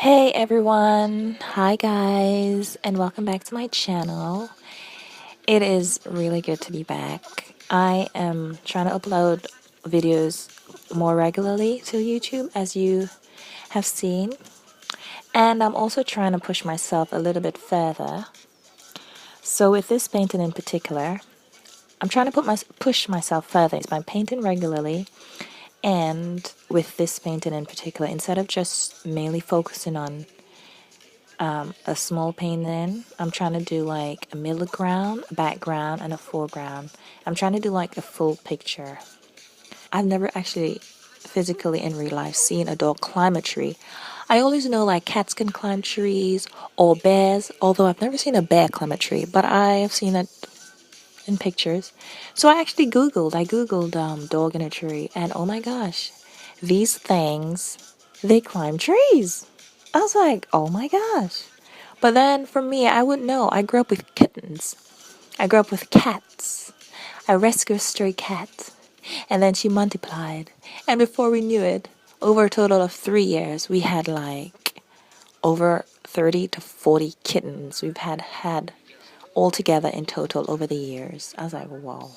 Hey everyone, hi guys, and welcome back to my channel. It is really good to be back. I am trying to upload videos more regularly to YouTube, as you have seen, and I'm also trying to push myself a little bit further. So with this painting in particular, I'm trying to push myself further by painting regularly. And with this painting in particular, instead of just mainly focusing on a small painting, I'm trying to do like a middle ground, a background, and a foreground. I'm trying to do like a full picture. I've never actually physically in real life seen a dog climb a tree. I always know like cats can climb trees or bears, although I've never seen a bear climb a tree, but I have seen it in pictures. So I actually Googled dog in a tree, and oh my gosh, these things, they climb trees. I was like, oh my gosh. But then for me, I wouldn't know. I grew up with kittens. I grew up with cats. I rescued a stray cat, and then she multiplied. And before we knew it, over a total of 3 years, we had like over 30 to 40 kittens we've had altogether in total over the years. I was like, whoa.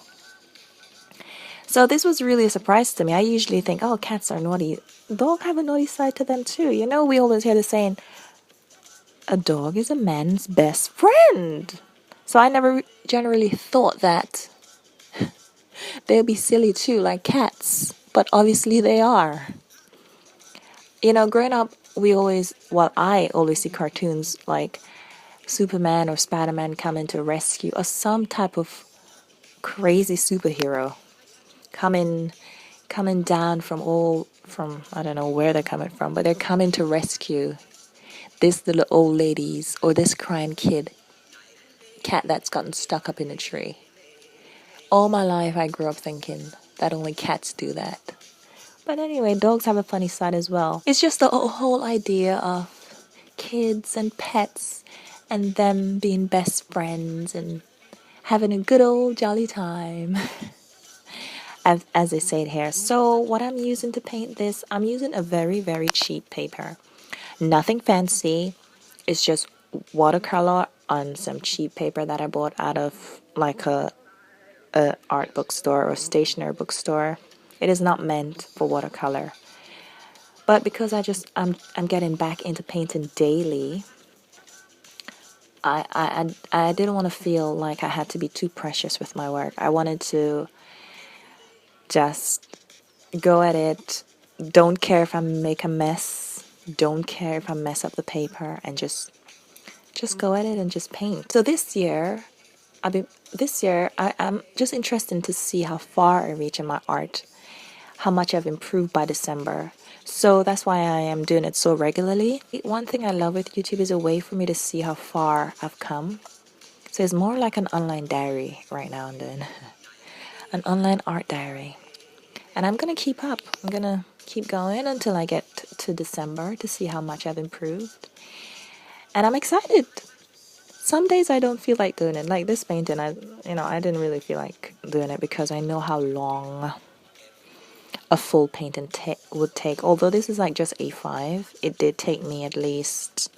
So this was really a surprise to me. I usually think, oh, cats are naughty. Dogs have a naughty side to them too. You know, we always hear the saying, a dog is a man's best friend. So I never generally thought that they'd be silly too, like cats. But obviously they are. You know, growing up, I always see cartoons like Superman or Spider-Man coming to rescue, or some type of crazy superhero coming down from I don't know where they're coming from, but they're coming to rescue this little old ladies or this crying cat that's gotten stuck up in a tree. All my life I grew up thinking that only cats do that. But anyway, dogs have a funny side as well. It's just the whole idea of kids and pets and them being best friends and having a good old jolly time. As they say it here. So what I'm using to paint this, I'm using a very, very cheap paper. Nothing fancy. It's just watercolor on some cheap paper that I bought out of like a art bookstore or stationery bookstore. It is not meant for watercolor. But because I'm getting back into painting daily, I didn't want to feel like I had to be too precious with my work. I wanted to just go at it. Don't care if I make a mess. Don't care if I mess up the paper, and just go at it and just paint. So I'm just interested to see how far I reach in my art, how much I've improved by December. So that's why I am doing it so regularly. One thing I love with YouTube is a way for me to see how far I've come. So it's more like an online diary right now and then. An online art diary. And I'm going to keep up. I'm going to keep going until I get to December to see how much I've improved. And I'm excited. Some days I don't feel like doing it. Like this painting, I didn't really feel like doing it because I know how long a full painting would take. Although this is like just A5, it did take me at least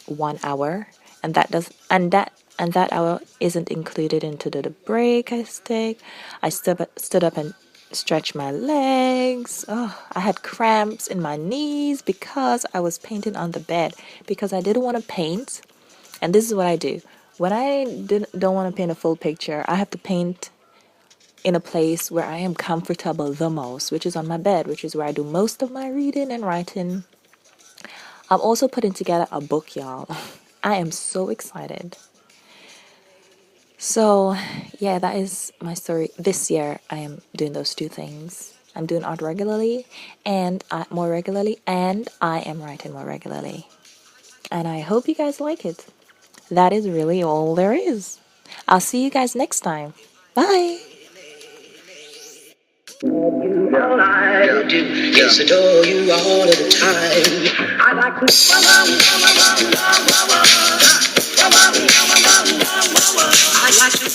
1 hour, and that hour isn't included into the break I take. I stood up and stretched my legs. Oh, I had cramps in my knees because I was painting on the bed because I didn't want to paint. And this is what I do. When I don't want to paint a full picture, I have to paint in a place where I am comfortable the most, which is on my bed, which is where I do most of my reading and writing. I'm also putting together a book, y'all. I am so excited. So, yeah, that is my story. This year, I am doing those two things. I'm doing art regularly, more regularly, and I am writing more regularly. And I hope you guys like it. That is really all there is. I'll see you guys next time. Bye. All I do is adore you all of the time. I like to I like to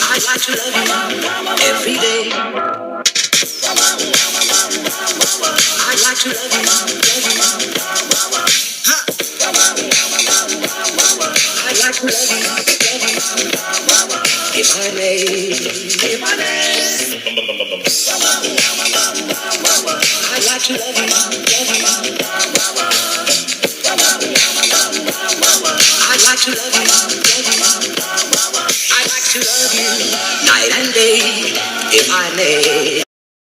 I like to love you every day. like to love you, huh? I'd like to love you, if I may, if I may. I'd like to love you, I'd like to love you, I'd like to love you, night and day, if I may.